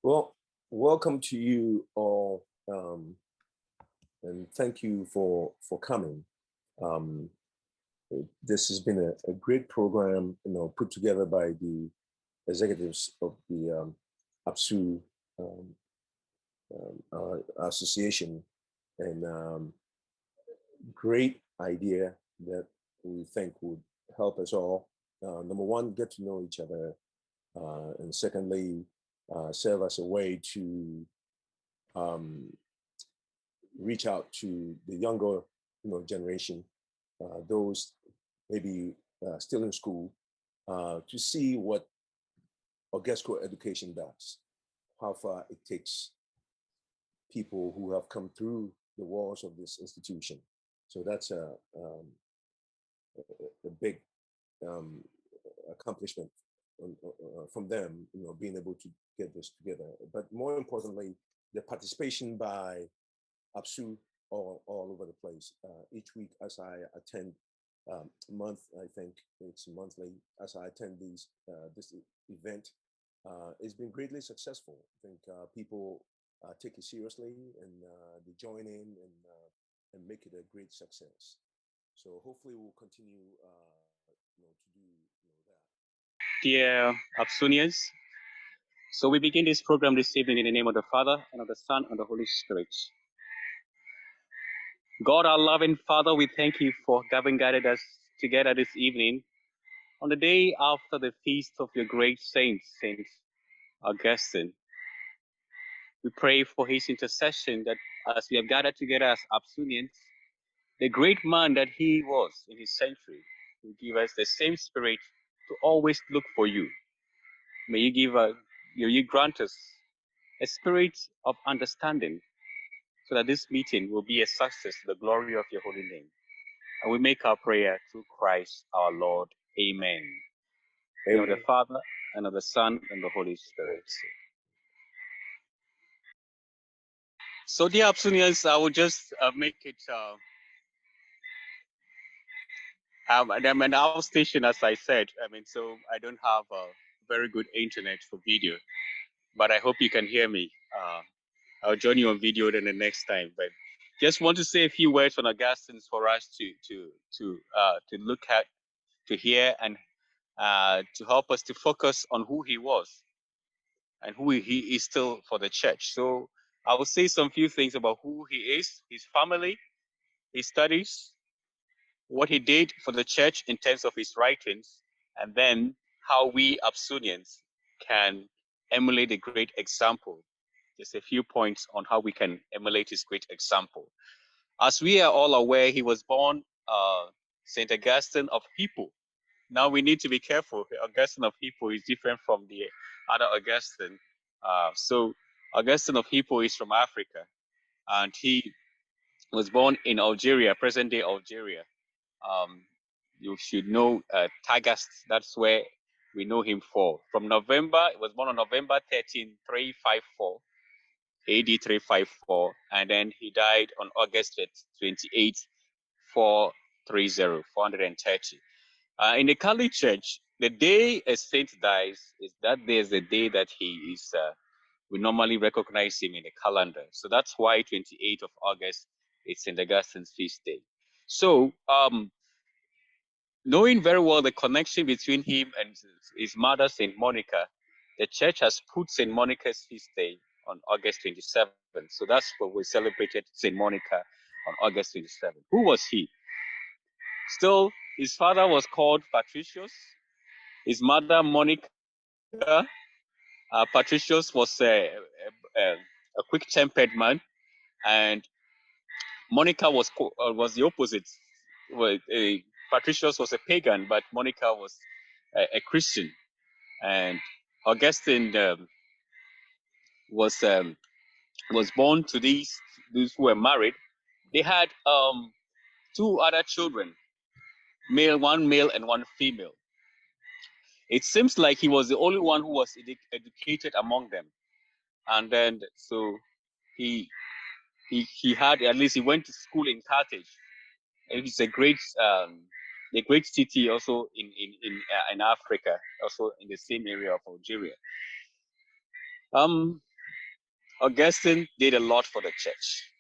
Well, welcome to you all, and thank you for coming. Um, this has been a great program, put together by the executives of the APSU association, and great idea that we think would help us all. Number one, get to know each other, and secondly, serve as a way to reach out to the younger, generation, those maybe still in school, to see what Orgesco education does, how far it takes people who have come through the walls of this institution. So that's a big um, accomplishment from them, being able to get this together. But more importantly, the participation by APSU all over the place. Each week as I attend month, I think it's monthly, as I attend this event, it's been greatly successful. I think people take it seriously, and they join in and make it a great success. So hopefully we'll continue to do that. Dear Absunians, so we begin this program this evening in the name of the Father, and of the Son, and the Holy Spirit. God, our loving Father, we thank you for having gathered us together this evening on the day after the feast of your great saint, Saint Augustine. We pray for his intercession that as we have gathered together as Absunians, the great man that he was in his century will give us the same spirit to always look for you. May you give us, you grant us a spirit of understanding so that this meeting will be a success to the glory of your holy name. And we make our prayer through Christ our Lord. Amen. In the name of the Father, and of the Son, and the Holy Spirit. So, dear Absunians, I will just make it I'm an outstation, as I said. So I don't have a very good internet for video, but I hope you can hear me. I'll join you on video then the next time. But just want to say a few words on Augustine for us to look at, to hear, and to help us to focus on who he was and who he is still for the church. So I will say some few things about who he is, his family, his studies, what he did for the church in terms of his writings, and then how we Absunians can emulate a great example. Just a few points on how we can emulate his great example. As we are all aware, he was born St. Augustine of Hippo. Now we need to be careful. Augustine of Hippo is different from the other Augustine. So Augustine of Hippo is from Africa, and he was born in Algeria, present-day Algeria. You should know Tagast. That's where we know him for. From November, he was born on November 13, 354, AD 354, and then he died on August 28, 430, 430. In the Catholic Church, the day a saint dies is that day is the day that he is. We normally recognize him in the calendar, so that's why 28th of August is Saint Augustine's feast day. So, knowing very well the connection between him and his mother, Saint Monica, the church has put Saint Monica's feast day on August 27th. So that's what we celebrated Saint Monica on August 27th. Who was he? Still, his father was called Patricius. His mother, Monica. Patricius was a quick-tempered man, and Monica was the opposite. Well, Patricius was a pagan, but Monica was a Christian. And Augustine was born to these who were married. They had two other children, one male and one female. It seems like he was the only one who was educated among them, and then so he had, at least he went to school in Carthage. It's a great city also in Africa, also in the same area of Algeria. Augustine did a lot for the church.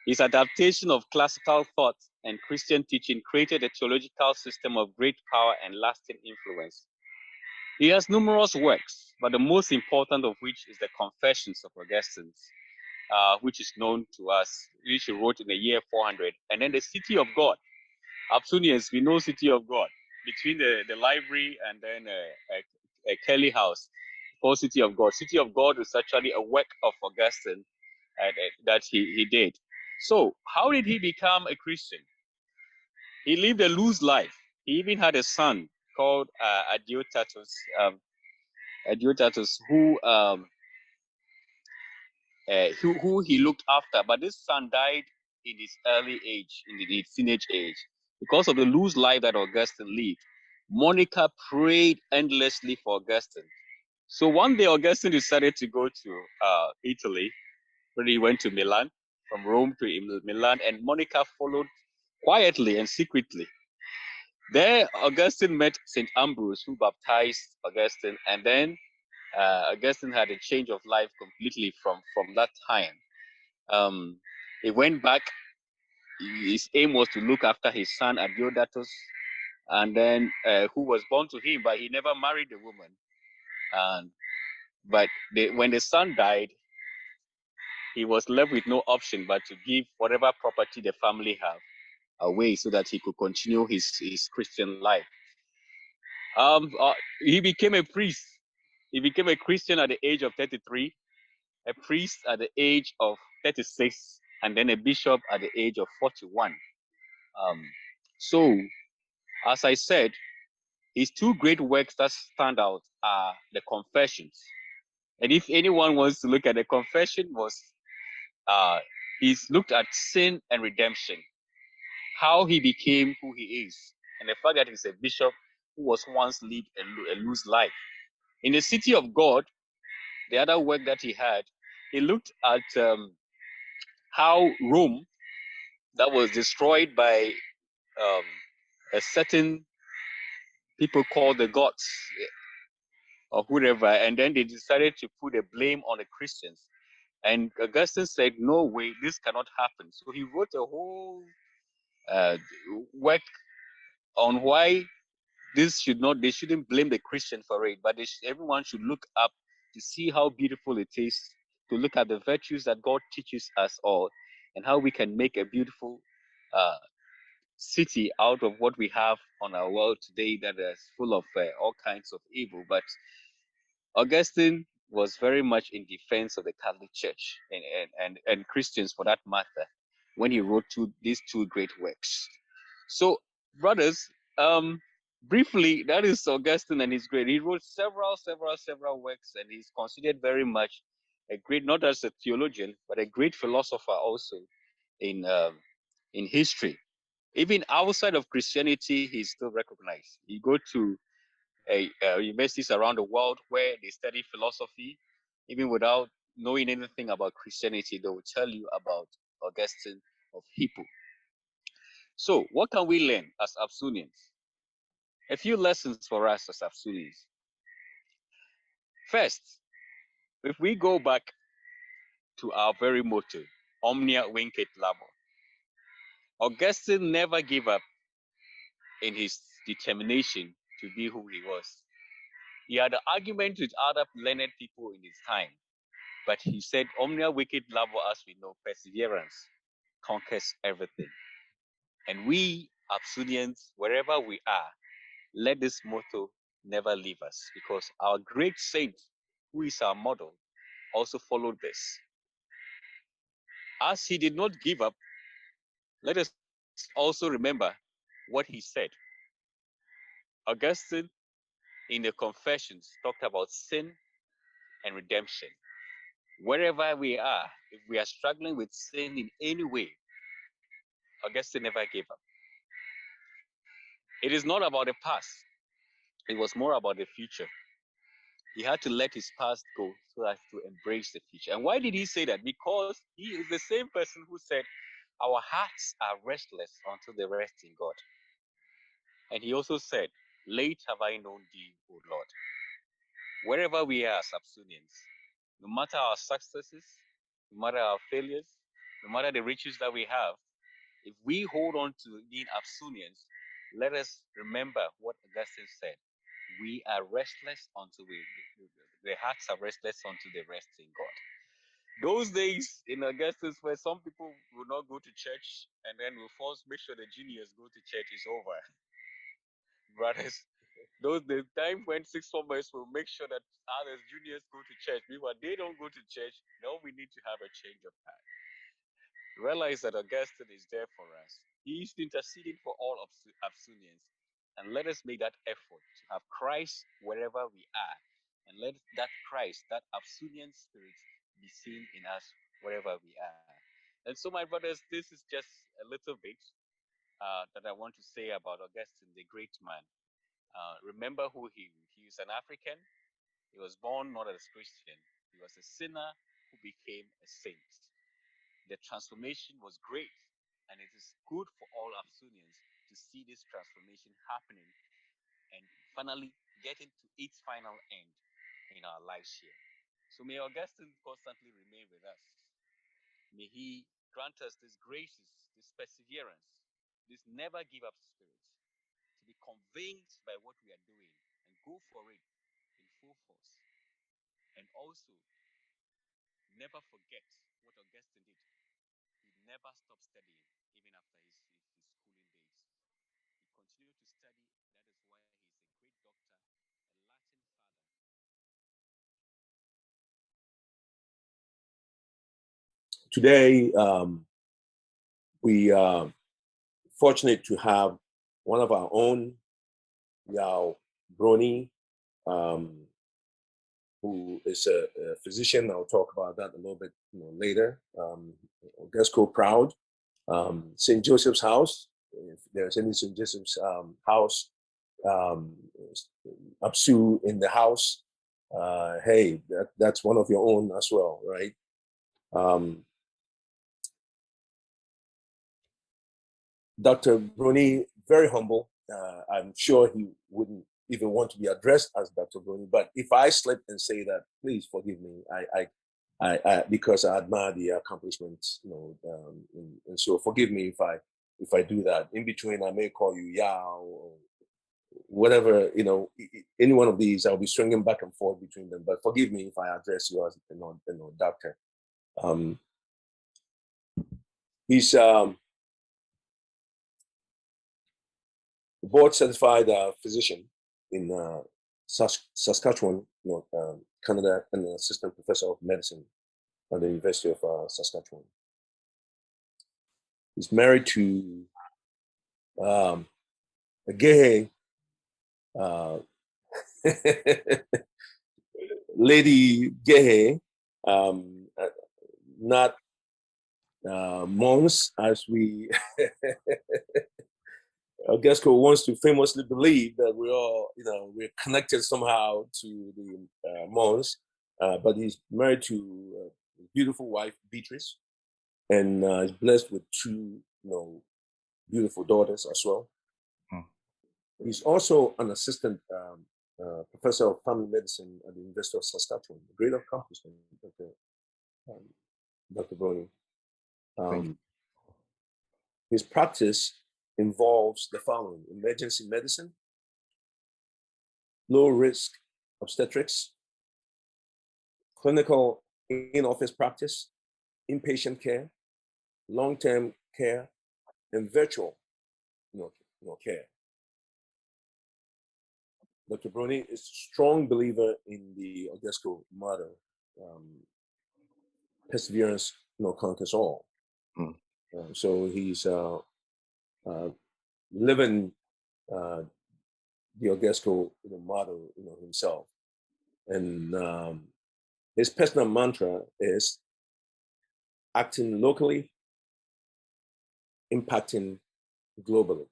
His adaptation of classical thought and Christian teaching created a theological system of great power and lasting influence. He has numerous works, but the most important of which is the Confessions of Augustine, which is known to us, which he wrote in the year 400. And then the City of God. Abyssinians, we know City of God. Between the library and then a Kelly house, called City of God. City of God is actually a work of Augustine that he did. So, how did he become a Christian? He lived a loose life. He even had a son called Adiotatus, who he looked after. But this son died in his early age, in his teenage age, because of the loose life that Augustine lived. Monica prayed endlessly for Augustine. So one day, Augustine decided to go to Italy, where he went to Milan, from Rome to Milan, and Monica followed quietly and secretly. There, Augustine met St. Ambrose, who baptized Augustine, and then Augustine had a change of life completely from that time. He went back. His aim was to look after his son Adiodatus, and then who was born to him, but he never married the woman. And but when the son died, he was left with no option but to give whatever property the family have away so that he could continue his Christian life. He became a priest. He became a Christian at the age of 33, a priest at the age of 36, and then a bishop at the age of 41. Um, so, as I said, his two great works that stand out are the Confessions. And if anyone wants to look at the Confession, uh, he's looked at sin and redemption, how he became who he is, and the fact that he's a bishop who was once lived a loose life. In the City of God, the other work that he had, he looked at how Rome, that was destroyed by um, a certain people called the gods or whoever, and then they decided to put the blame on the Christians. And Augustine said, "No way, this cannot happen." So he wrote a whole uh, work on why they shouldn't blame the Christian for it, but everyone should look up to see how beautiful it is, to look at the virtues that God teaches us all, and how we can make a beautiful uh, city out of what we have on our world today that is full of all kinds of evil. But Augustine was very much in defense of the Catholic Church and Christians for that matter when he wrote these two great works. So, brothers, um, briefly, that is Augustine and his great. He wrote several works, and he's considered very much a great, not as a theologian, but a great philosopher also in history. Even outside of Christianity, he's still recognized. You go to universities around the world where they study philosophy, even without knowing anything about Christianity, they will tell you about Augustine of Hippo. So, what can we learn as Abyssinians? A few lessons for us as Abyssinians. First, if we go back to our very motto, Omnia Vincit Labor, Augustine never gave up in his determination to be who he was. He had an argument with other learned people in his time, but he said, Omnia Vincit Labor, as we know, perseverance conquers everything. And we, Abyssinians, wherever we are, let this motto never leave us, because our great saint, who is our model, also followed this. As he did not give up, let us also remember what he said. Augustine, in the Confessions, talked about sin and redemption. Wherever we are, if we are struggling with sin in any way, Augustine never gave up. It is not about the past, it was more about the future. He had to let his past go so as to embrace the future. And why did he say that? Because he is the same person who said, our hearts are restless until they rest in God. And he also said, late have I known thee, O Lord. Wherever we are as Abyssinians, No matter our successes, no matter our failures, no matter the riches that we have, if we hold on to being Absunians, let us remember what Augustine said. We are restless until the hearts are restless unto the rest in God. Those days in Augustus where some people will not go to church and then will force make sure the juniors go to church is over. Brothers, those the time when six formers will make sure that others juniors go to church. Meanwhile, they don't go to church. Now we need to have a change of heart. Realize that Augustine is there for us. He's interceding for all Absunians. And let us make that effort to have Christ wherever we are. And let that Christ, that Absunian spirit, be seen in us wherever we are. And so, my brothers, this is just a little bit that I want to say about Augustine, the great man. Remember who he is an African. He was born not as a Christian. He was a sinner who became a saint. The transformation was great, and it is good for all Absunians to see this transformation happening and finally getting to its final end in our lives here. So may Augustine constantly remain with us. May he grant us this graces, this perseverance, this never give up spirit, to be convinced by what we are doing and go for it in full force. And also never forget what Augustine did. He never stopped studying even after his schooling days. He continued to study. That is why he's a great doctor, a Latin father. Today, we are fortunate to have one of our own, Yaw Broni, who is a physician. I'll talk about that a little bit later. Gesco proud. St. Joseph's House. If there's any St. Joseph's house, APSU in the house, hey, that's one of your own as well, right? Dr. Broni, very humble. I'm sure he wouldn't even want to be addressed as Dr. Broni, but if I slip and say that, please forgive me. I because I admire the accomplishments, and so forgive me if I do that. In between, I may call you Yao or whatever, any one of these. I'll be swinging back and forth between them. But forgive me if I address you as doctor. He's board certified physician in Saskatchewan, Canada, and an assistant professor of medicine at the University of Saskatchewan. He's married to a gay Lady Gehe, not Mons, as we Gesco wants to famously believe that we're all, we're connected somehow to the Mons, but he's married to a beautiful wife, Beatrice, and is blessed with two, beautiful daughters as well. He's also an assistant professor of family medicine at the University of Saskatchewan. A great accomplishment, Dr. Broni. His practice involves the following: emergency medicine, low risk obstetrics, clinical in-office practice, inpatient care, long-term care, and virtual care. Dr. Broni is a strong believer in the Gesco motto, perseverance conquers all. So he's living the Gesco motto himself. And his personal mantra is acting locally, impacting globally.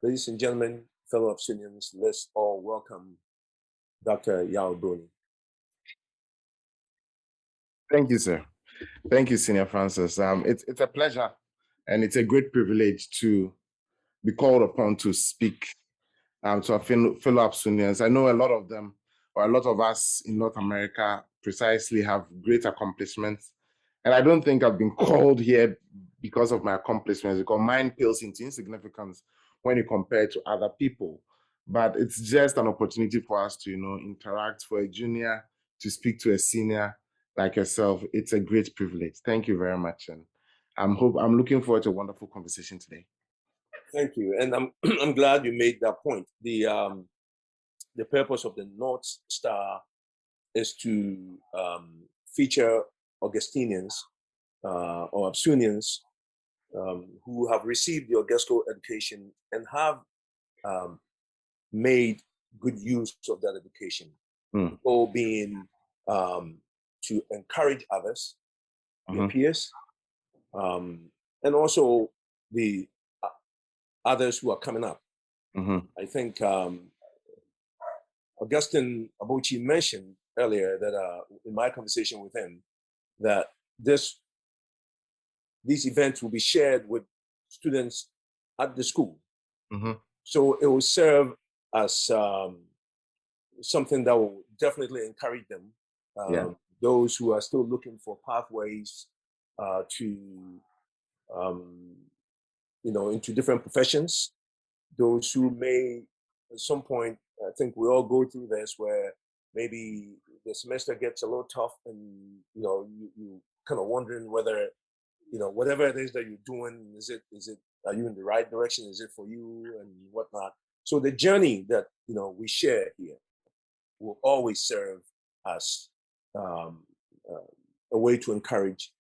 Ladies and gentlemen, fellow Absunians, let's all welcome Dr. Yaw Broni. Thank you, sir. Thank you, Senior Francis. It's a pleasure and it's a great privilege to be called upon to speak to our fellow Absunians. I know a lot of them or a lot of us in North America precisely have great accomplishments. And I don't think I've been called here because of my accomplishments, because mine pales into insignificance when you compare it to other people. But it's just an opportunity for us to, interact, for a junior to speak to a senior like yourself. It's a great privilege. Thank you very much. And I'm looking forward to a wonderful conversation today. Thank you. And I'm I'm glad you made that point. The purpose of the North Star is to feature Augustinians or Absunians who have received the Augusco education and have made good use of that education. Goal being to encourage others, your peers, and also the others who are coming up. I think Augustine Abuchi mentioned earlier that in my conversation with him, that these events will be shared with students at the school. So it will serve as something that will definitely encourage them. Those who are still looking for pathways to, into different professions. Those who may, at some point, I think we all go through this, where maybe the semester gets a little tough, and you kind of wondering whether, whatever it is that you're doing, are you in the right direction? Is it for you and whatnot? So the journey that we share here will always serve as a way to encourage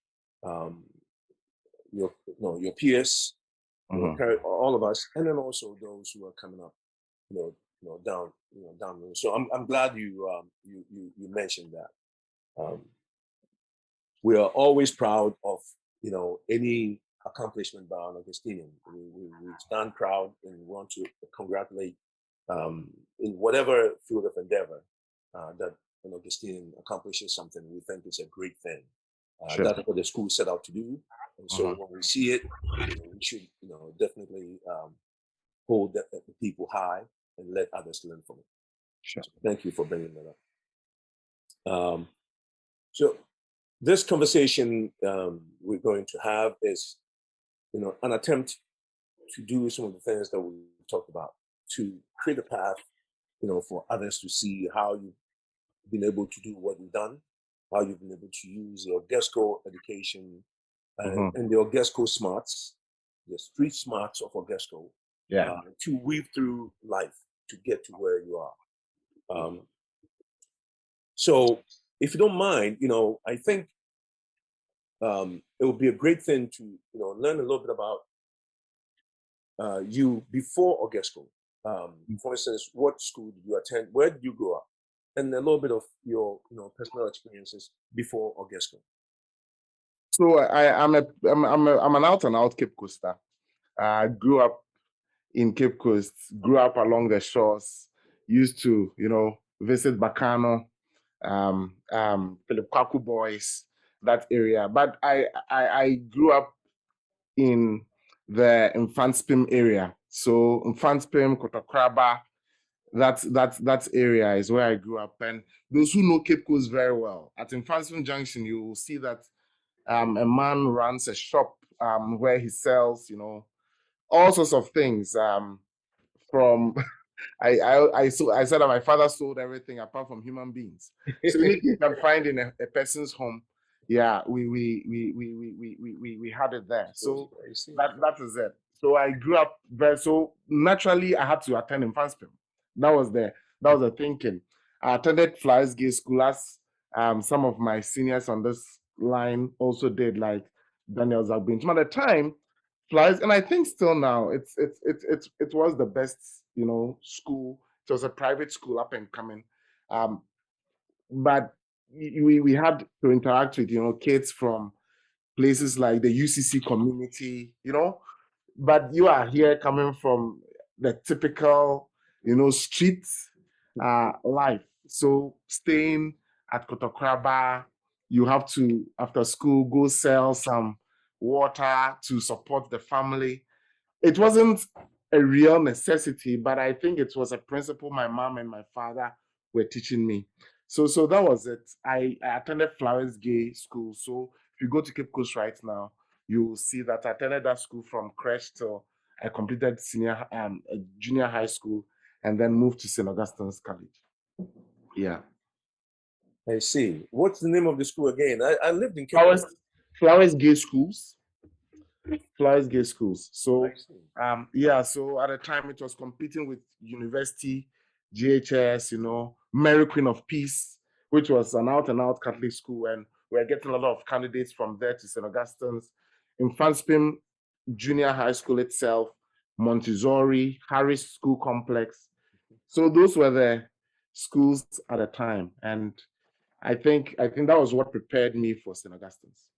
your peers, all of us, and then also those who are coming up, down the road. So I'm glad you mentioned that. We are always proud of any accomplishment by an Augustinian. We stand proud and want to congratulate in whatever field of endeavor that an Augustinian accomplishes something. We think it's a great thing. That's what the school set out to do. And so when we see it, we should definitely hold the people high and let others learn from it. So thank you for bringing that up. So this conversation we're going to have is, an attempt to do some of the things that we talked about, to create a path, for others to see how you've been able to do what you've done, how you've been able to use the Augusco education and the Augusco smarts, the street smarts of Augusco, to weave through life to get to where you are. So if you don't mind, I think it would be a great thing to learn a little bit about you before Augusco. For instance, what school did you attend? Where did you grow up? And a little bit of your personal experiences before Augusco. So I'm an out and out Cape Coaster. I grew up in Cape Coast, grew up along the shores, used to visit Bacano, Philip Kwaku Boys, that area. But I grew up in the Infanspim area. So Infanspim, Kotokraba, that area is where I grew up. And those who know Cape Coast very well, at Infanspim Junction, you will see that a man runs a shop where he sells, all sorts of things. From I said that my father sold everything apart from human beings. So anything you can find in a person's home, we had it there. So that is it. So I grew up there. So naturally I had to attend Infanspim. That was the thinking. I attended Flyers Gay School, as some of my seniors on this line also did, like Daniel Zagbin. At the time, Flyers, and I think still now, it was the best, school. It was a private school up and coming, but we had to interact with kids from places like the UCC community, but you are here coming from the typical street life. So staying at Kotokraba, you have to, after school, go sell some water to support the family. It wasn't a real necessity, but I think it was a principle my mom and my father were teaching me. So that was it. I attended Flowers Gay School. So if you go to Cape Coast right now, you will see that I attended that school from creche till I completed junior high school, and then moved to St. Augustine's College. Yeah. I see. What's the name of the school again? I lived in Cape Flowers, Coast. Flowers Gay Schools. Flowers Gay Schools. So I see. yeah, so at the time it was competing with university, GHS, Mary Queen of Peace, which was an out-and-out Catholic school, and we're getting a lot of candidates from there to St. Augustine's. In Fanspim Junior High School itself, Montessori, Harris School Complex. So those were the schools at the time, and I think that was what prepared me for St. Augustine's.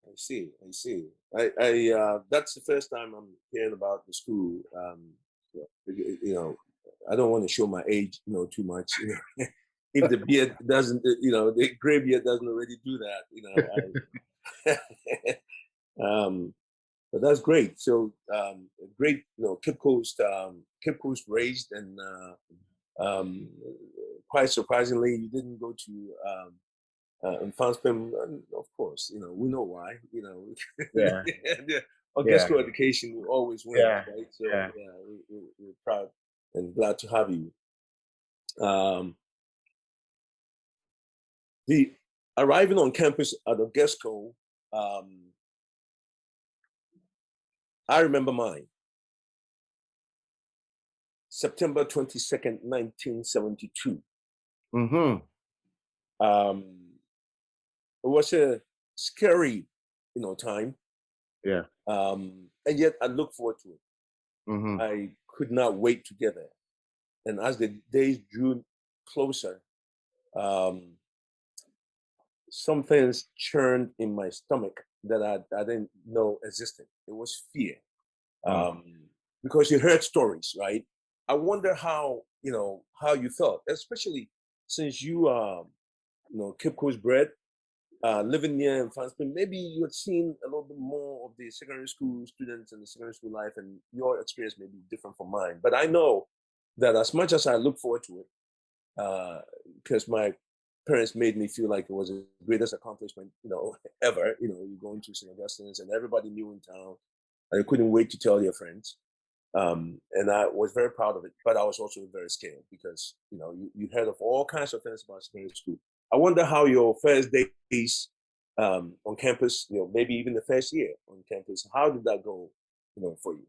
I see. That's the first time I'm hearing about the school. I don't want to show my age, too much. If the beard doesn't, the gray beard doesn't already do that, but that's great. So great, Cape Coast raised, and quite surprisingly, you didn't go to and Fanspim, of course, we know why, Yeah. the orchestral education always wins, Yeah. right? So we're proud and glad to have you. The arriving on campus at Orgesco, I remember mine. September 22nd, 1972. Mm-hmm. It was a scary, time. Yeah. And yet I look forward to it. Mm-hmm. I could not wait to get there. And as the days drew closer, some things churned in my stomach that I didn't know existed. It was fear. Because you heard stories, right? I wonder how you felt, especially since you Cape Coast bred, living near in France, but maybe you had seen a little bit more of the secondary school students and the secondary school life, and your experience may be different from mine. But I know that as much as I look forward to it, because my parents made me feel like it was the greatest accomplishment, ever. You're going to St. Augustine's, and everybody knew in town. I couldn't wait to tell your friends. And I was very proud of it, but I was also very scared because, you heard of all kinds of things about secondary school. I wonder how your first days on campus, maybe even the first year on campus, how did that go, for you?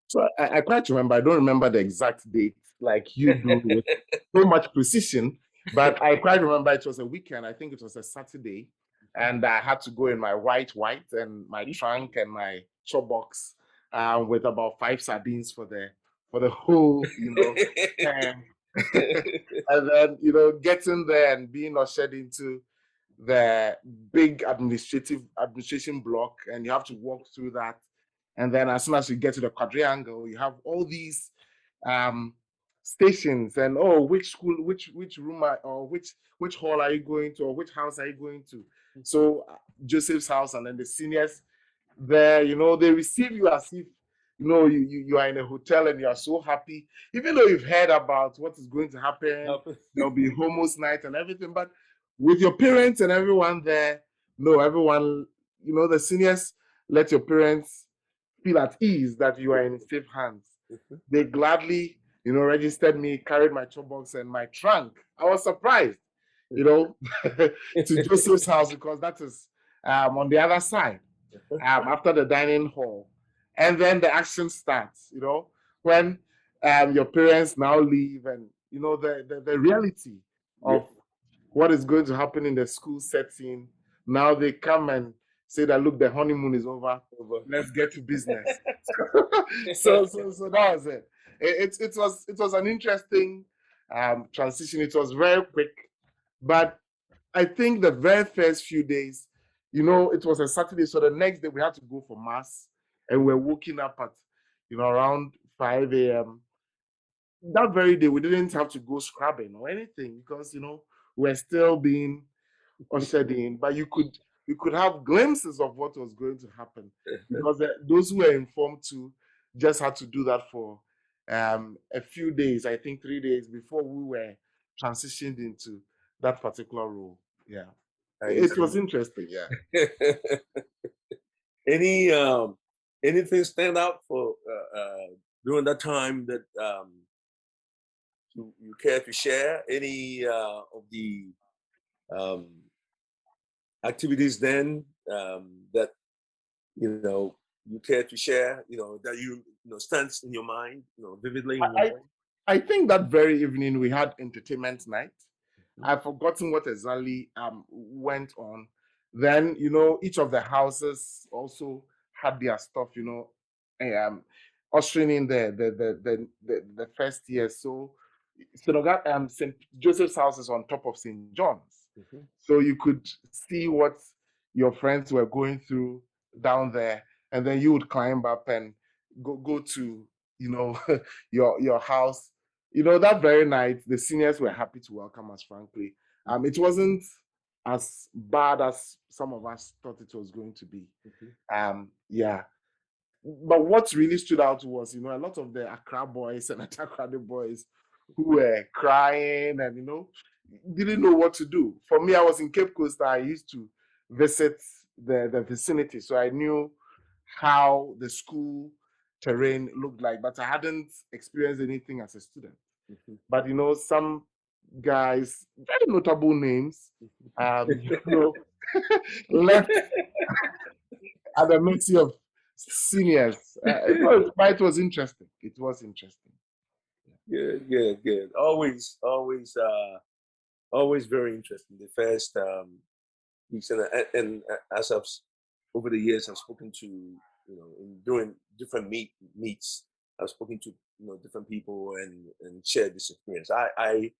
So I quite remember, I don't remember the exact date like you do with so much precision, but I quite remember it was a weekend. I think it was a Saturday, and I had to go in my white and my trunk and my chop box with about 5 sardines for the whole, term. And then, getting there and being ushered into the big administration block, and you have to walk through that. And then as soon as you get to the quadrangle, you have all these stations, and which school, which room or which hall are you going to, or which house are you going to? So Joseph's house, and then the seniors there, they receive you as if you are in a hotel and you are so happy, even though you've heard about what is going to happen. There'll be homos night and everything, but with your parents and everyone there, everyone, the seniors let your parents feel at ease that you are in safe hands. They gladly, registered me, carried my chop box and my trunk. I was surprised, to Joseph's house, because that is on the other side, after the dining hall. And then the action starts, when your parents now leave, and, the reality of what is going to happen in the school setting. Now they come and say that, look, the honeymoon is over. Let's get to business. so that was it. It was an interesting transition. It was very quick, but I think the very first few days, it was a Saturday, so the next day we had to go for mass, and we're waking up at around 5 a.m. That very day we didn't have to go scrubbing or anything, because we're still being ushered in, but you could have glimpses of what was going to happen, because those who were informed to just had to do that for a few days, I think 3 days before we were transitioned into that particular role. Yeah. I It was see. interesting. Yeah. Any anything stand out for during that time that you care to share? Any of the um, activities then that you care to share? That stands in your mind, vividly in your I, mind. I think that very evening we had entertainment night. Mhm. I've forgotten what exactly went on. Then each of the houses also had their stuff. Ushering in the first year. So St. Joseph's house is on top of St. John's, Mhm. so you could see what your friends were going through down there, and then you would climb up and go to your house. That very night, the seniors were happy to welcome us, frankly. It wasn't as bad as some of us thought it was going to be. Yeah. But what really stood out was, a lot of the Accra boys and Atakrade boys who were crying and, didn't know what to do. For me, I was in Cape Coast. I used to visit the vicinity, so I knew how the school terrain looked like, but I hadn't experienced anything as a student. But some guys, very notable names, left at the mercy of seniors. But it was interesting. It was interesting. Good. Always very interesting. The first weeks and as over the years, I've spoken to in doing different meets. I've spoken to different people and shared this experience. I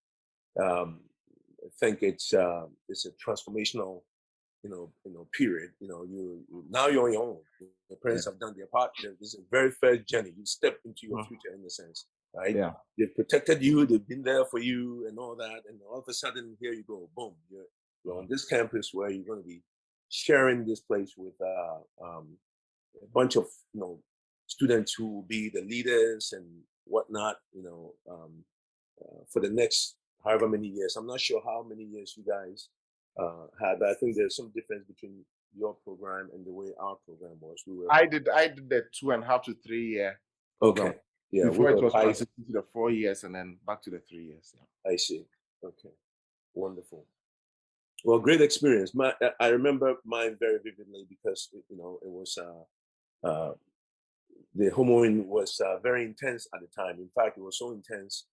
think it's a transformational period. Now you're on your own. Your parents have done their part. This is a very first journey. You step into your future in a sense, right? Yeah. They've protected you. They've been there for you and all that. And all of a sudden, here you go. Boom. You're on this campus where you're going to be sharing this place with a bunch of students who will be the leaders and whatnot. For the next however many years. I'm not sure how many years you guys had, but I think there's some difference between your program and the way our program was. I did the 2.5 to 3 year program. Okay. Yeah, Before we it were was transitioned to the 4 years and then back to the 3 years. Yeah. I see. Okay. Wonderful. Well, great experience. I remember mine very vividly because it was the homeowing was very intense at the time. In fact, it was so intense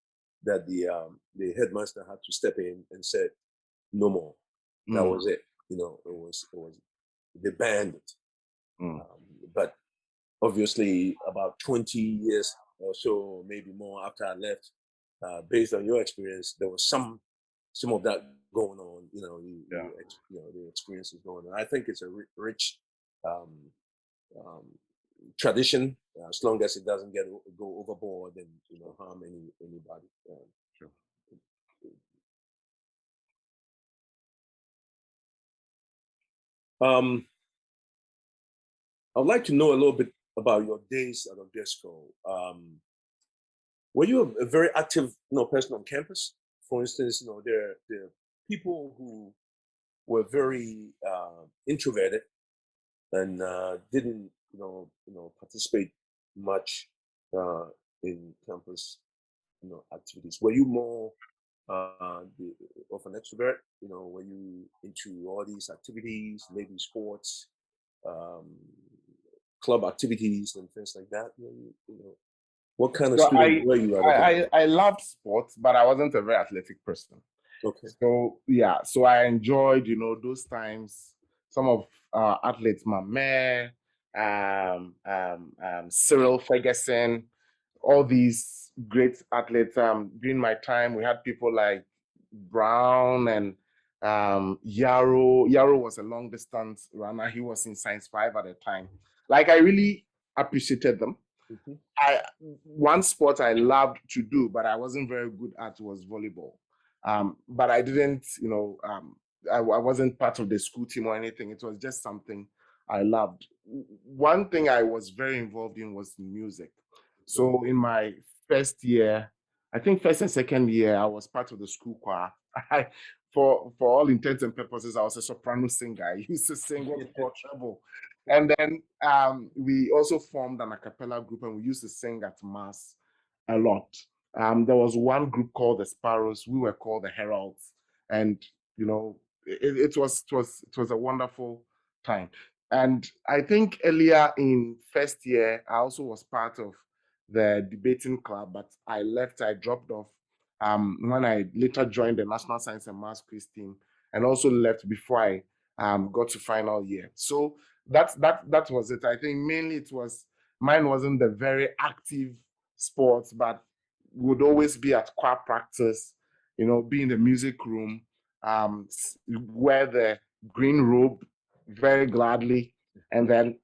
that the headmaster had to step in and said, "No more." That was it. It was they banned it. But obviously, about 20 years or so, maybe more after I left, based on your experience, there was some of that going on. The experiences going on. I think it's a rich um, um, tradition, as long as it doesn't go overboard and harm anybody. Sure. I'd like to know a little bit about your days at Odesco. Were you a very active, person on campus? For instance, there are people who were very introverted and didn't, participate much in campus, activities. Were you more of an extrovert? Were you into all these activities, maybe sports, um, club activities, and things like that? What kind of So student were you? I loved sports, but I wasn't a very athletic person. Okay. So yeah, so I enjoyed, those times. Some of athletes, Mame, Cyril Ferguson, all these great athletes. During my time, we had people like Brown and Yarrow. Yarrow was a long distance runner. He was in Science 5 at the time. Like, I really appreciated them. One sport I loved to do, but I wasn't very good at, was volleyball. But I didn't, I wasn't part of the school team or anything. It was just something I loved. One thing I was very involved in was music. So in my first year, I think first and second year, I was part of the school choir. I, for all intents and purposes, I was a soprano singer. I used to sing what we call treble. And then we also formed an a cappella group, and we used to sing at mass a lot. There was one group called the Sparrows. We were called the Heralds, and you know, it was a wonderful time. And I think earlier in first year, I also was part of the debating club, but I left, I dropped off when I later joined the National Science and Maths quiz team, and also left before I got to final year. So that was it. I think mainly it was mine wasn't the very active sports, but would always be at choir practice, you know, be in the music room, wear the green robe very gladly, and then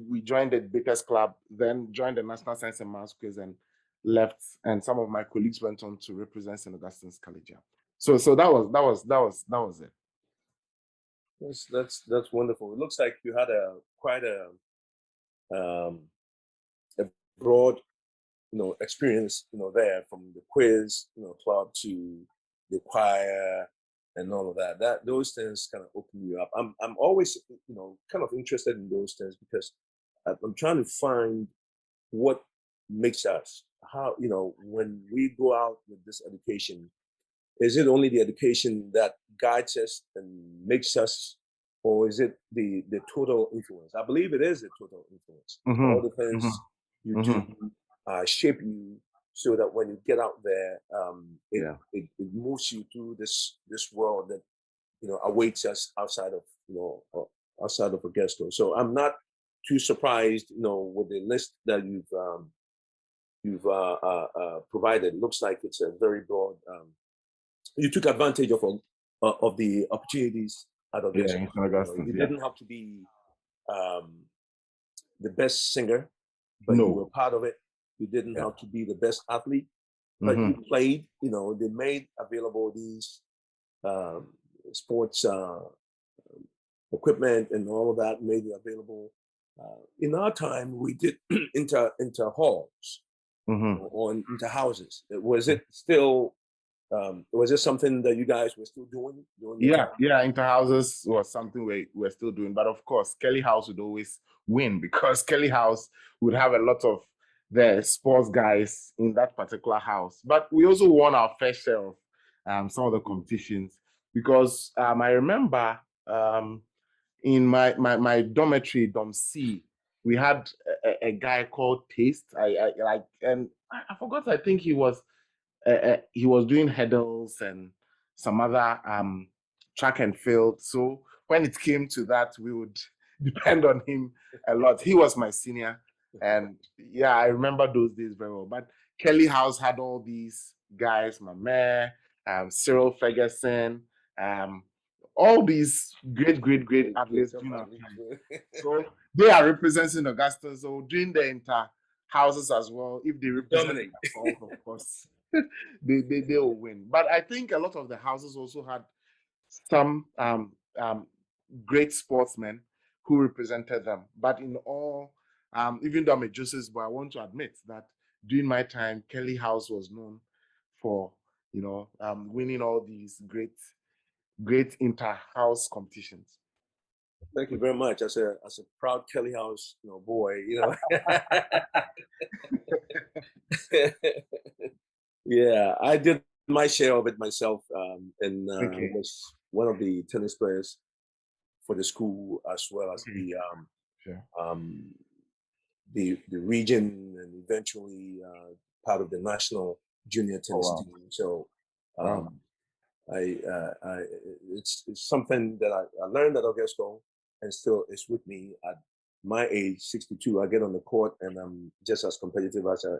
we joined the Bakers Club, then joined the National Science and Maths quiz and left. And some of my colleagues went on to represent St. Augustine's College. So that was it. That's wonderful. It looks like you had quite a broad, experience, there from the quiz, club to the choir and all of that. Those things kind of open you up. I'm always, kind of interested in those things because I'm trying to find what makes us, how, when we go out with this education, is it only the education that guides us and makes us, or is it the total influence? I believe it is the total influence. All the things you do shape you so that when you get out there, it moves you through this world that awaits us outside of Augusta. So I'm not too surprised, with the list that you've provided. It looks like it's a very broad. You took advantage of the opportunities at Augusta. You didn't have to be the best singer, but you were part of it. You didn't have to be the best athlete, but you played. They made available these sports equipment and all of that, made it available. In our time, we did into halls or into houses. Was it still? Was this something that you guys were still doing? Interhouses was something we're still doing. But of course, Kelly House would always win because Kelly House would have a lot of the sports guys in that particular house. But we also won our fair share of some of the competitions because I remember in my dormitory, Dom C, we had a guy called Taste. I forgot. I think he was doing hurdles and some other track and field. So when it came to that, we would depend on him a lot. He was my senior, and yeah, I remember those days very well. But Kelly House had all these guys, Mame, Cyril Ferguson, all these great athletes. So they are representing Augusta. So during the inter houses as well, if they represent of course, they will win. But I think a lot of the houses also had some great sportsmen who represented them. But in all, even though I'm a Joseph's boy, I want to admit that during my time, Kelly House was known for winning all these great inter-house competitions. Thank you very much. As a proud Kelly House, boy, yeah, I did my share of it myself, and was one of the tennis players for the school as well as the region, and eventually part of the national junior tennis team. So it's something that I learned at Augusta and still is with me at my age, 62. I get on the court and I'm just as competitive as a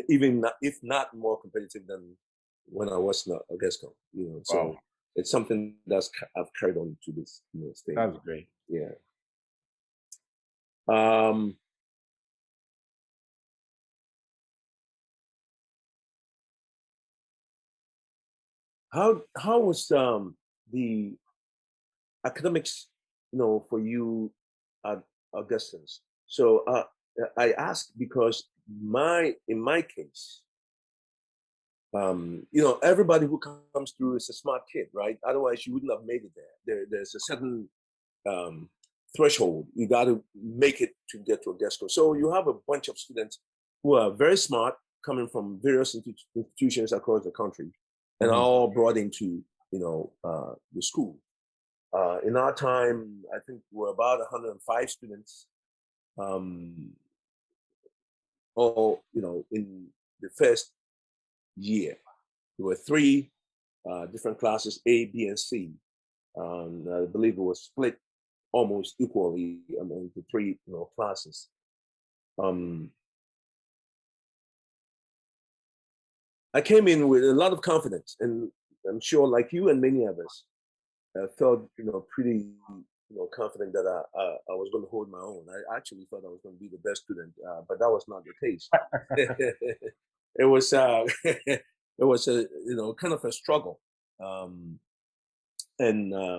even not, if not more competitive than when I was at Augusta. So it's something I've carried on to this stage. That's great. Yeah. How was the academics, for you at Augustine's? So I ask because in my case, you know, everybody who comes through is a smart kid, right? Otherwise, you wouldn't have made it there. There's a certain threshold. You got to make it to get to a guest school. So you have a bunch of students who are very smart, coming from various institutions across the country, and are all brought into, you know, the school. In our time, I think we're about 105 students. All, you know, in the first year, there were three different classes, A, B, and C. I believe it was split almost equally among the three, you know, classes. I came in with a lot of confidence, and I'm sure, like you and many others, I felt, you know, pretty, you know, confident that I was going to hold my own. I actually thought I was going to be the best student, but that was not the case. It was it was a, you know, kind of a struggle, and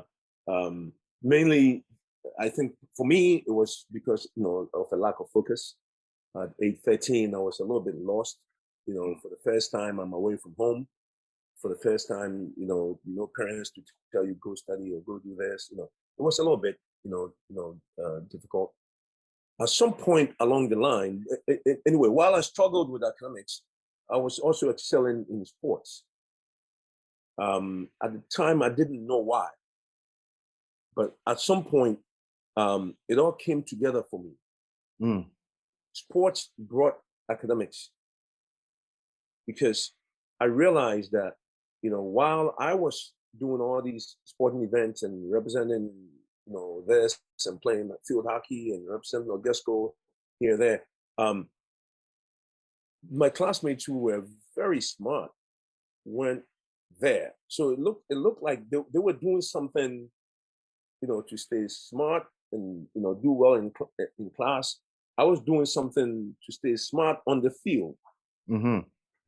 mainly, I think for me it was because, you know, of a lack of focus. At age 13, I was a little bit lost. You know, for the first time, I'm away from home. For the first time, you know, no parents to tell you go study or go do this. You know, it was a little bit, difficult. At some point along the line, anyway, while I struggled with academics, I was also excelling in sports. At the time, I didn't know why, but at some point, it all came together for me. Sports brought academics, because I realized that, you know, while I was doing all these sporting events and representing, you know, this and playing field hockey and representing Augusto here and there, my classmates who were very smart weren't there. So it looked like they were doing something, you know, to stay smart and, you know, do well in class. I was doing something to stay smart on the field.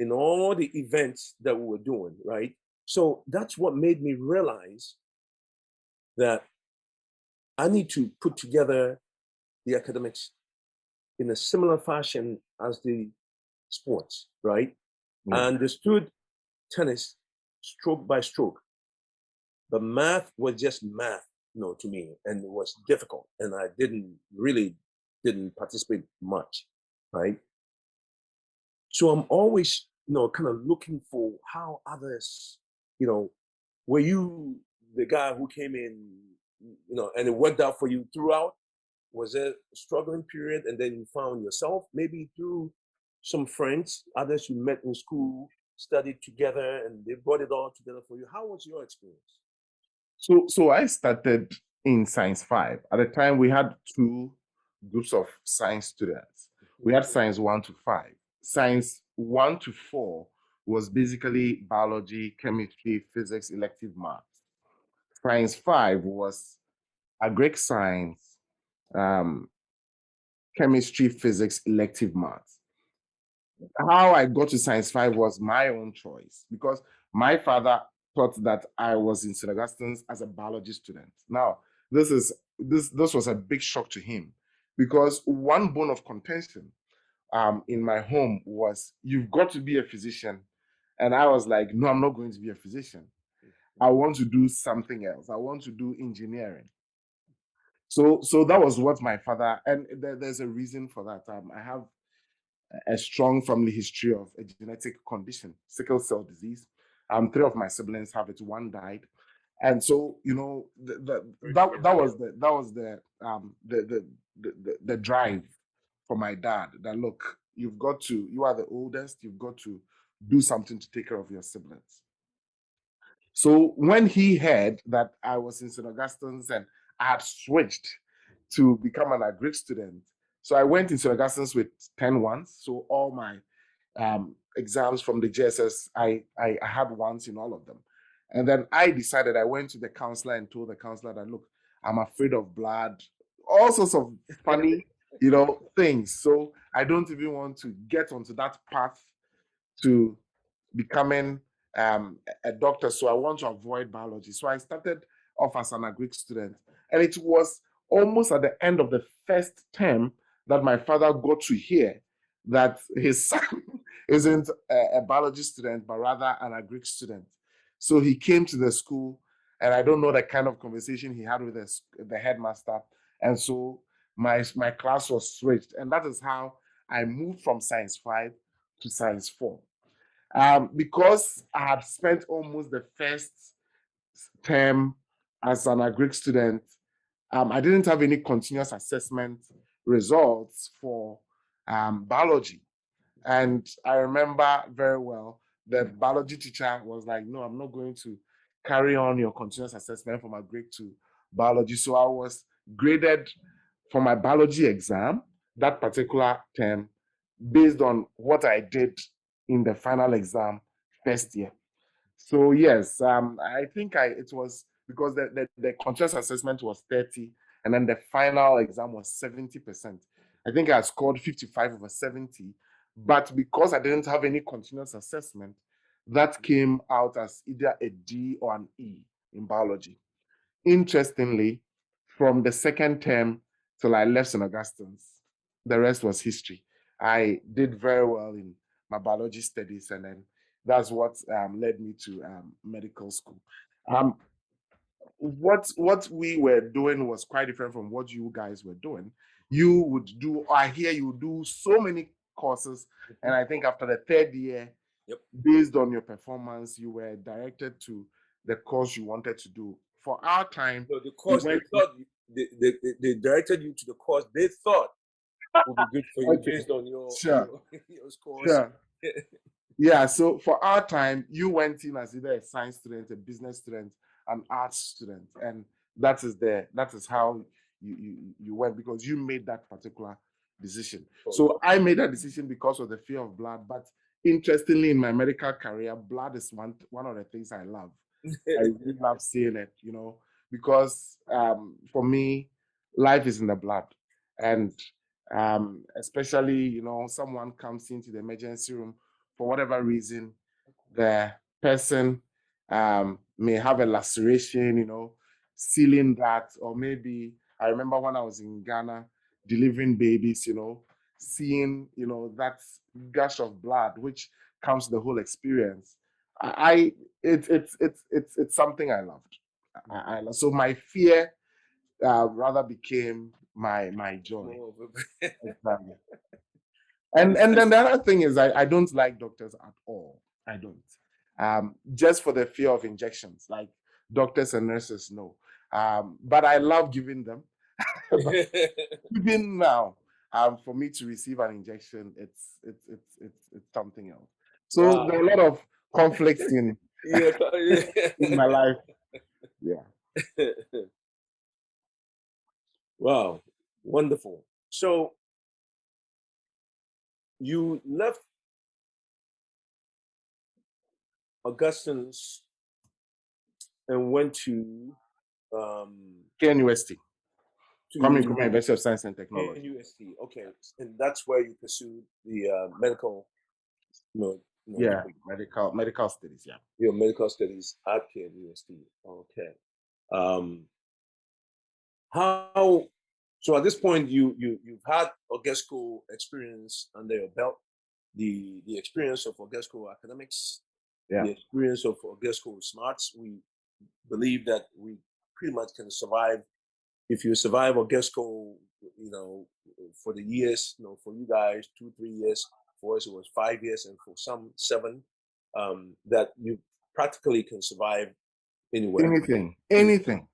In all the events that we were doing, right? So that's what made me realize that I need to put together the academics in a similar fashion as the sports, right? I understood tennis stroke by stroke, but math was just math, you know, to me, and it was difficult, and I didn't participate much, right? So I'm always, you know, kind of looking for how others, you know, were you the guy who came in, you know, and it worked out for you throughout? Was there a struggling period and then you found yourself, maybe through some friends, others you met in school, studied together, and they brought it all together for you? How was your experience? So I started in Science 5. At the time, we had two groups of science students. We had Science 1 to 5. Science 1 to 4 was basically biology, chemistry, physics, elective math. Science 5 was agric science, chemistry, physics, elective math. How I got to Science 5 was my own choice, because my father thought that I was in St. Augustine's as a biology student. Now, this was a big shock to him, because one bone of contention in my home was, you've got to be a physician. And I was like, no, I'm not going to be a physician. I want to do something else. I want to do engineering. So that was what my father, and there's a reason for that. I have a strong family history of a genetic condition, sickle cell disease. Three of my siblings have it. One died, and so, you know, that was the drive for my dad. That, look, you are the oldest. You've got to do something to take care of your siblings. So when he heard that I was in St. Augustine's and I had switched to become an agric student, so I went in St. Augustine's with 10 ones. So all my exams from the JSS, I had ones in all of them. And then I decided, I went to the counselor and told the counselor that, look, I'm afraid of blood, all sorts of funny, you know, things. So I don't even want to get onto that path to becoming a doctor. So I want to avoid biology. So I started off as an agric student. And it was almost at the end of the first term that my father got to hear that his son isn't a biology student, but rather an agric student. So he came to the school, and I don't know the kind of conversation he had with the headmaster. And so my class was switched. And that is how I moved from Science 5 to Science 4. Because I had spent almost the first term as an agric student, I didn't have any continuous assessment results for biology. And I remember very well the biology teacher was like, no, I'm not going to carry on your continuous assessment from agric to biology. So I was graded for my biology exam that particular term based on what I did in the final exam first year. So yes, I think it was because the continuous assessment was 30, and then the final exam was 70%. I think I scored 55 over 70, but because I didn't have any continuous assessment, that came out as either a D or an E in biology. Interestingly, from the second term till I left St. Augustine's, the rest was history. I did very well in my biology studies, and then that's what led me to medical school. Um, what we were doing was quite different from what you guys were doing. You would do, I hear you do so many courses, and I think after the third year, based on your performance, you were directed to the course you wanted to do. For our time, so the course they thought they directed you to the course they thought would be good for you based on your scores. Sure. Yeah, so for our time, you went in as either a science student, a business student, an arts student, and that is how you went, because you made that particular decision. So I made that decision because of the fear of blood. But interestingly, in my medical career, blood is one of the things I love. I really love seeing it, because for me, life is in the blood. And especially, someone comes into the emergency room for whatever reason, the person may have a laceration, sealing that, or maybe I remember when I was in Ghana delivering babies, seeing, that gush of blood, which counts the whole experience. It's something I loved. So my fear rather became my joy. Exactly. And then the other thing is I don't like doctors at all. I don't. Just for the fear of injections, like doctors and nurses know. But I love giving them. Even now, for me to receive an injection, it's something else. So there are a lot of conflicts in my life. Yeah. Wow, wonderful. So you left Augustine's and went to KNUST. Kwame Nkrumah University of Science and Technology. KNUST, okay, and that's where you pursued the medical, yeah, medical studies. Yeah, your medical studies at KNUST. Okay. How? So at this point, you've had Augusto experience under your belt, the experience of Augusto academics, the experience of Augusto smarts. We believe that we pretty much can survive. If you survive Augusto, for the years, for you guys, 2-3 years. For us, it was 5 years, and for some 7. That you practically can survive anywhere. Anything.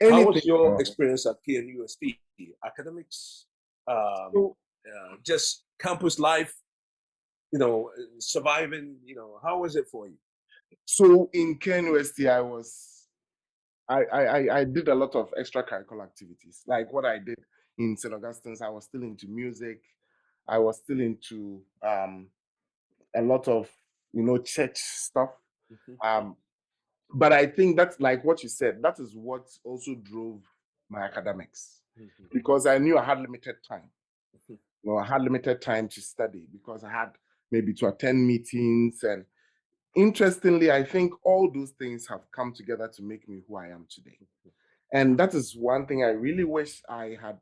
How was your experience at KNUST? Academics, just campus life, surviving, how was it for you? So in KNUST, I did a lot of extracurricular activities. Like what I did in St. Augustine's, I was still into music. I was still into a lot of, church stuff. But I think that's like what you said, that is what also drove my academics, because I knew I had limited time. I had limited time to study because I had maybe to attend meetings. And interestingly, I think all those things have come together to make me who I am today. And that is one thing I really wish I had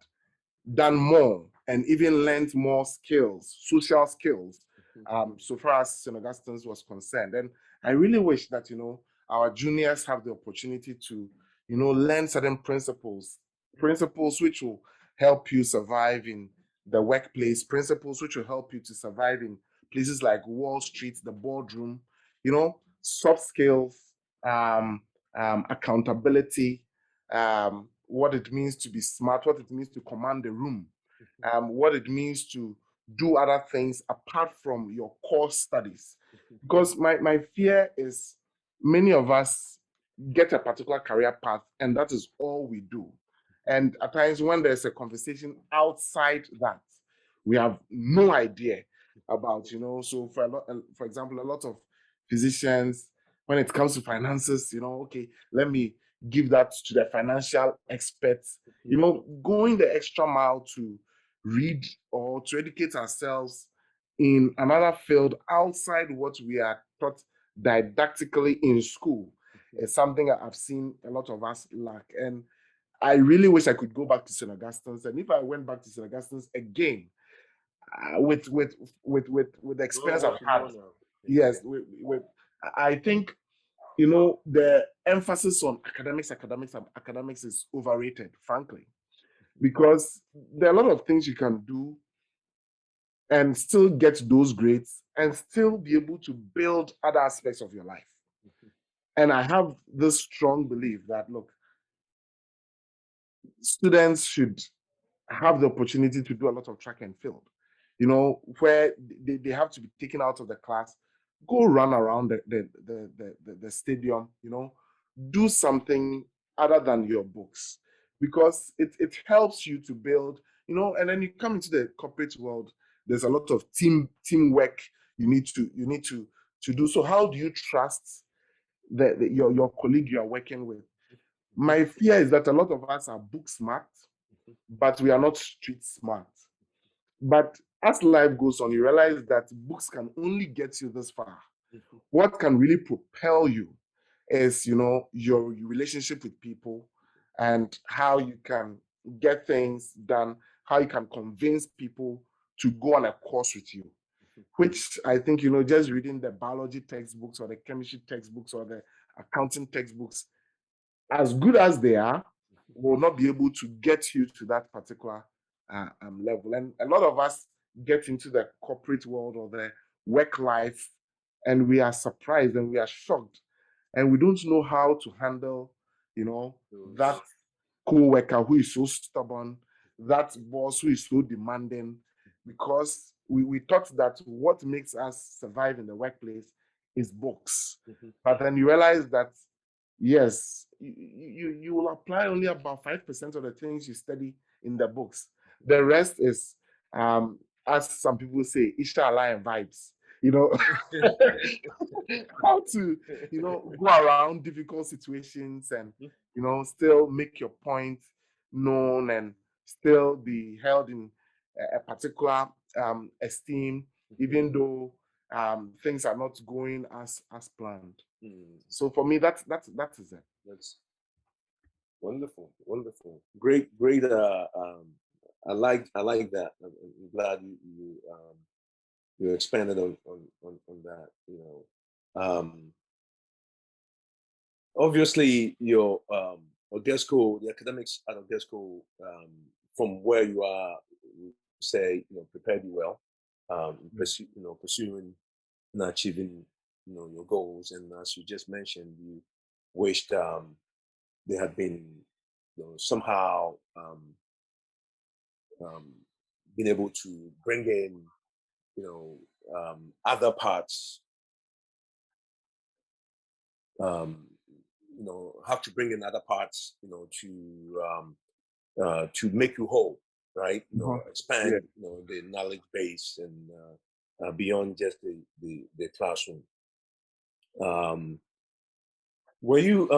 done more and even learned more skills, social skills, so far as St. Augustine's was concerned. And I really wish that, our juniors have the opportunity to, learn certain principles which will help you survive in the workplace, principles which will help you to survive in places like Wall Street, the boardroom, soft skills, accountability, what it means to be smart, what it means to command the room, what it means to do other things apart from your core studies. Because my fear is many of us get a particular career path and that is all we do. And at times when there's a conversation outside that, we have no idea about, so for example, a lot of physicians, when it comes to finances, okay, let me give that to the financial experts, going the extra mile to read or to educate ourselves in another field outside what we are taught didactically in school is something that I've seen a lot of us lack. And I really wish I could go back to St. Augustine's. And if I went back to St. Augustine's again, with the experience I've had, yes, I think the emphasis on academics is overrated, frankly, because there are a lot of things you can do and still get those grades and still be able to build other aspects of your life. And I have this strong belief that, look, students should have the opportunity to do a lot of track and field, where they have to be taken out of the class, go run around the stadium, do something other than your books, because it helps you to build, and then you come into the corporate world, there's a lot of teamwork you need to do. So how do you trust your colleague you are working with? My fear is that a lot of us are book smart, but we are not street smart. But as life goes on, you realize that books can only get you this far. What can really propel you is, your relationship with people and how you can get things done, how you can convince people to go on a course with you, which I think, just reading the biology textbooks or the chemistry textbooks or the accounting textbooks, as good as they are, will not be able to get you to that particular level. And a lot of us get into the corporate world or the work life, and we are surprised and we are shocked, and we don't know how to handle, that co-worker who is so stubborn, that boss who is so demanding, because we thought that what makes us survive in the workplace is books. But then you realize that, yes, you will apply only about 5% of the things you study in the books. The rest is, as some people say, Isha Alliance vibes. How to, go around difficult situations and, still make your point known and still be held in a particular esteem, even though things are not going as planned. So for me, that is it. That's wonderful. Great. I like that. I'm glad you expanded on that. Obviously your Ogesco, the academics at Ogesco, from where you are, say, prepared you well, pursuing and achieving, your goals. And as you just mentioned, you wished they had been, somehow been able to bring in, other parts, have to bring in other parts, to make you whole, right? Expand, the knowledge base and beyond just the classroom. Were you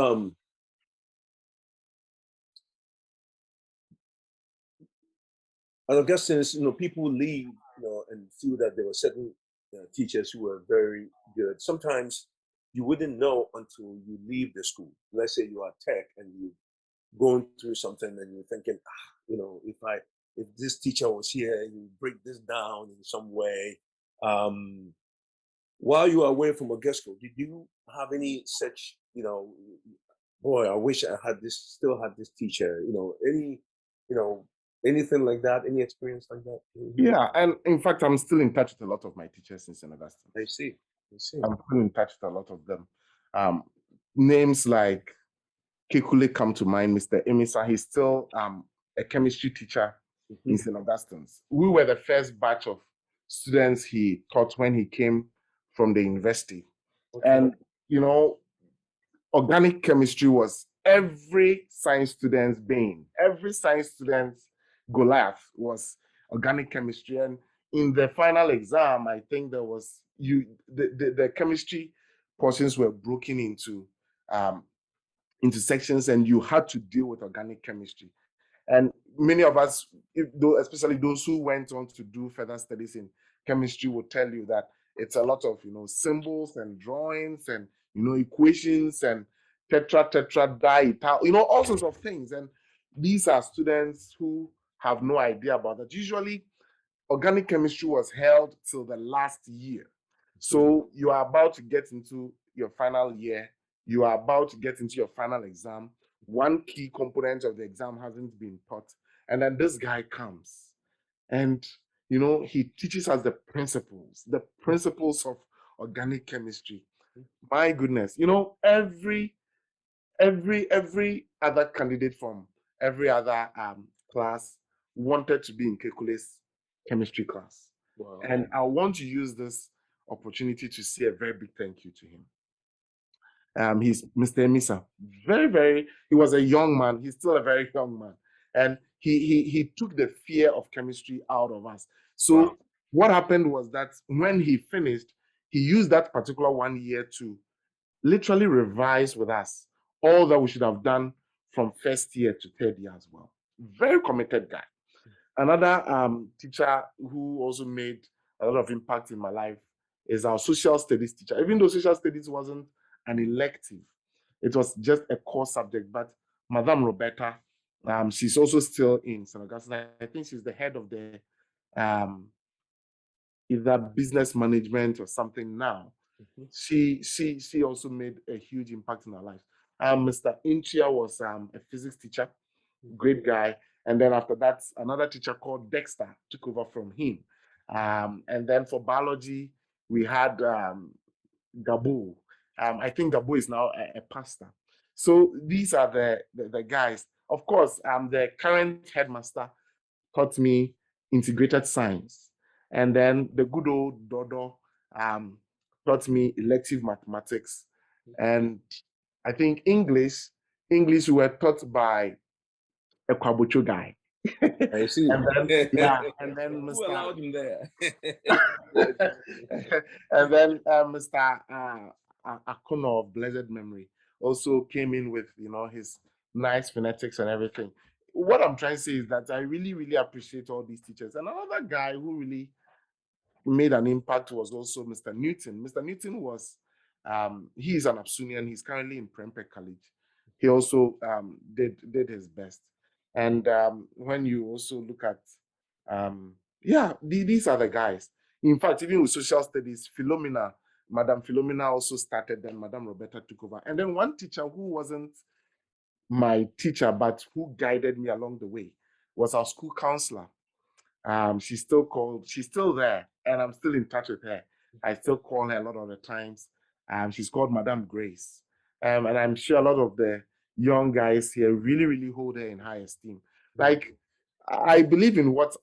I guess since people leave, and feel that there were certain teachers who were very good. Sometimes you wouldn't know until you leave the school. Let's say you are tech and you're going through something and you're thinking, if this teacher was here, he would break this down in some way. While you were away from Augusto, did you have any such, boy, I wish I had this, still had this teacher, anything like that, any experience like that? Yeah, and in fact, I'm still in touch with a lot of my teachers in St. Augustine. I see. I'm still in touch with a lot of them. Names like Kekule come to mind. Mr. Emisa, he's still a chemistry teacher in St. Augustine's. We were the first batch of students he taught when he came from the university. Okay. And, organic chemistry was every science student's bane. Every science student's Goliath was organic chemistry. And in the final exam, I think there was the chemistry portions were broken into sections, and you had to deal with organic chemistry. And many of us, especially those who went on to do further studies in chemistry, will tell you that it's a lot of symbols and drawings and equations and tetra di, all sorts of things. And these are students who have no idea about that. Usually, organic chemistry was held till the last year. So you are about to get into your final year. You are about to get into your final exam. One key component of the exam hasn't been taught. And then this guy comes and, he teaches us the principles of organic chemistry. My goodness, every other candidate from every other class wanted to be in Kekule's chemistry class. Wow. And I want to use this opportunity to say a very big thank you to him. He's Mr. Emisa. He was a young man. He's still a very young man. And he took the fear of chemistry out of us. So wow. What happened was that when he finished, he used that particular 1 year to literally revise with us all that we should have done from first year to third year as well. Very committed guy. Another teacher who also made a lot of impact in my life is our social studies teacher. Even though social studies wasn't an elective, it was just a core subject. But Madame Roberta, she's also still in St. Augustine. I think she's the head of the either business management or something now. She also made a huge impact in our lives. Mr. Inchia was a physics teacher, great guy. And then after that, another teacher called Dexter took over from him. And then for biology, we had Gabo. I think Gabo is now a pastor. So these are the guys. Of course, the current headmaster taught me integrated science. And then the good old Dodo taught me elective mathematics. And I think English we were taught by a Kwabucho guy. I see. And then Mr. Who allowed him there? And then Mr. Akono of blessed memory also came in with his nice phonetics and everything. What I'm trying to say is that I really, really appreciate all these teachers. And another guy who really made an impact was also Mr. Newton. Mr. Newton was, he is an APSUnian. He's currently in Prempeh College. He also did his best. And when you also look at, these are the guys. In fact, even with social studies, Madam Philomena also started, then Madam Roberta took over. And then one teacher who wasn't my teacher, but who guided me along the way was our school counselor. She's still there, and I'm still in touch with her. I still call her a lot of the times. She's called Madam Grace. And I'm sure a lot of the young guys here really, really hold her in high esteem. Like, I believe in what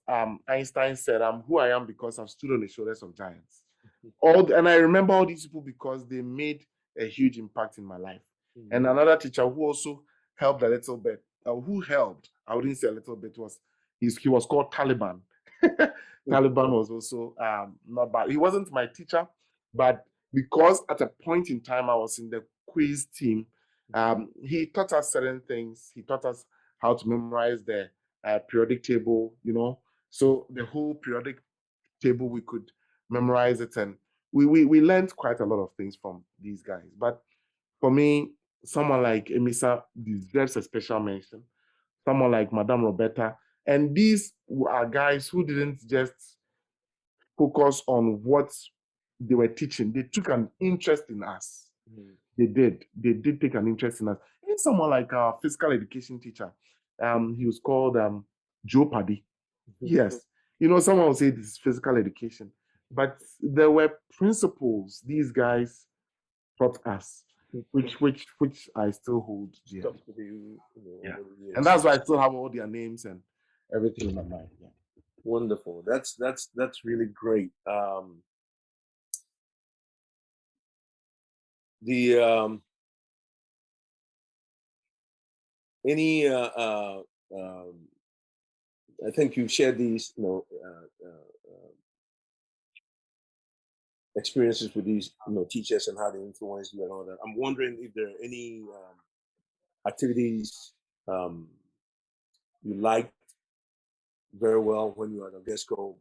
Einstein said, I'm who I am because I've stood on the shoulders of giants. And I remember all these people because they made a huge impact in my life. And another teacher who also helped a little bit, who helped, I wouldn't say a little bit, he was called Taliban. Taliban was also not bad. He wasn't my teacher, but because at a point in time I was in the quiz team, he taught us certain things. He taught us how to memorize the periodic table, So the whole periodic table, we could memorize it, and we learned quite a lot of things from these guys. But for me, someone like Emisa deserves a special mention. Someone like Madame Roberta. And these are guys who didn't just focus on what they were teaching. They took an interest in us. They did take an interest in us. Even someone like our physical education teacher, he was called Joe Paddy. Yes, someone will say this is physical education, but there were principles these guys taught us, which I still hold dear. Yeah, and that's why I still have all their names and everything in my mind. Yeah. Wonderful. That's really great. Any I think you've shared these experiences with these teachers and how they influence you and all that. I'm wondering if there are any activities you liked very well when you were at Gesco,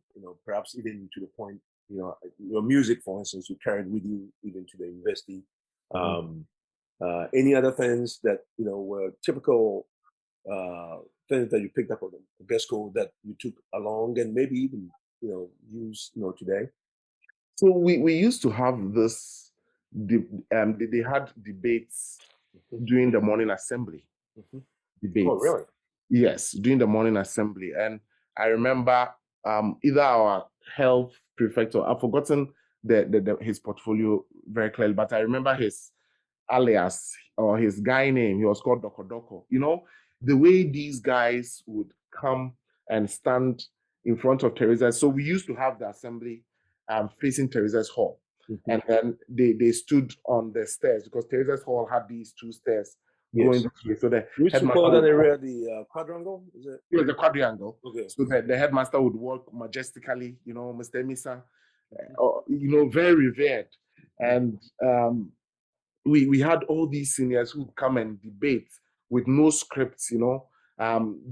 perhaps even to the point, your music, for instance, you carried with you even to the university. Any other things that, were typical things that you picked up on the Gesco that you took along and maybe even, use, today? So we used to have this, they had debates during the morning assembly. Debates. Oh, really? Yes, during the morning assembly. And I remember either our health prefect or I've forgotten his portfolio very clearly, but I remember his alias or his guy name. He was called Doko Doko. The way these guys would come and stand in front of Teresa. So we used to have the assembly facing Teresa's hall. And then they stood on the stairs because Teresa's hall had these two stairs going this way. So the headmaster call that area the quadrangle? Is it? Yeah, the quadrangle. Okay. So the headmaster would walk majestically, Mr. Emisa, very revered. And we had all these seniors who come and debate with no scripts,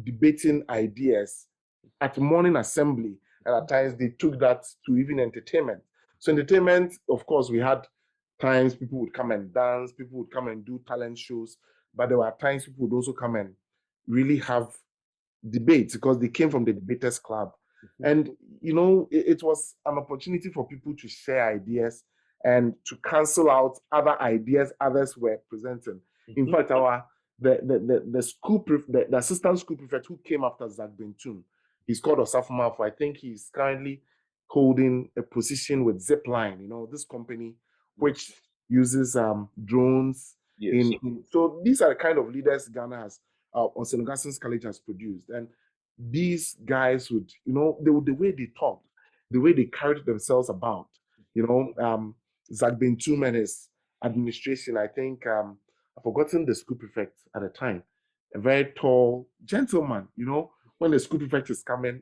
debating ideas at morning assembly. And at times they took that to even entertainment. So entertainment, of course, we had times people would come and dance, people would come and do talent shows, but there were times people would also come and really have debates because they came from the debaters club. And it was an opportunity for people to share ideas and to cancel out other ideas others were presenting. In fact, the school the assistant school prefect who came after Zach Bentun, he's called Osafumafo. I think he's currently holding a position with Zipline, this company which uses drones. Yes. So these are the kind of leaders Ghana has, or St. Augustine's College has produced. And these guys would, the way they talked, the way they carried themselves about, Zach Bentum and his administration, I think, I've forgotten the school prefect at the time, a very tall gentleman, when the school prefect is coming,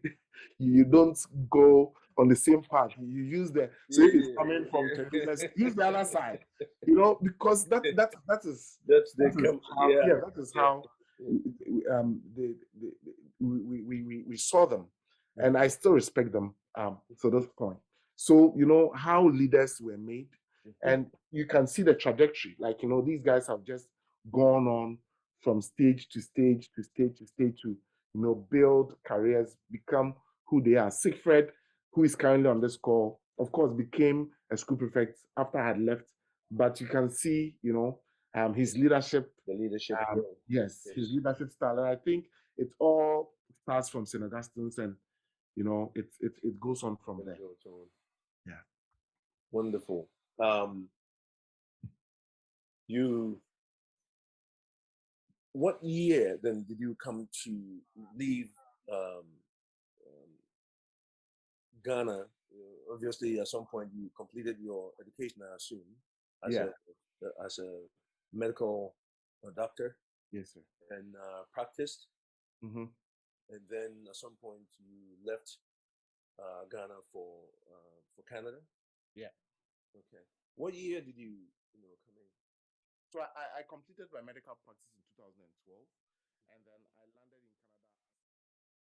you don't go on the same path. You use so if it's coming from Teresa's, use the other side, because that is how we saw them, and I still respect them to this point. So how leaders were made, and you can see the trajectory. Like these guys have just gone on from stage to stage to stage to stage to build careers, become who they are. Siegfried, who is currently on this call, of course, became a school prefect after I had left. But you can see, his leadership. The leadership. Yes, his leadership style. And I think it all starts from St. Augustine's, and it goes on from there. Yeah. Wonderful. What year then did you come to leave Ghana? Obviously, at some point you completed your education, I assume, as a medical doctor. Yes, sir. And practiced. And then at some point you left Ghana for Canada. Yeah. Okay. What year did you come in? So I completed my medical practice in 2012, and then I landed in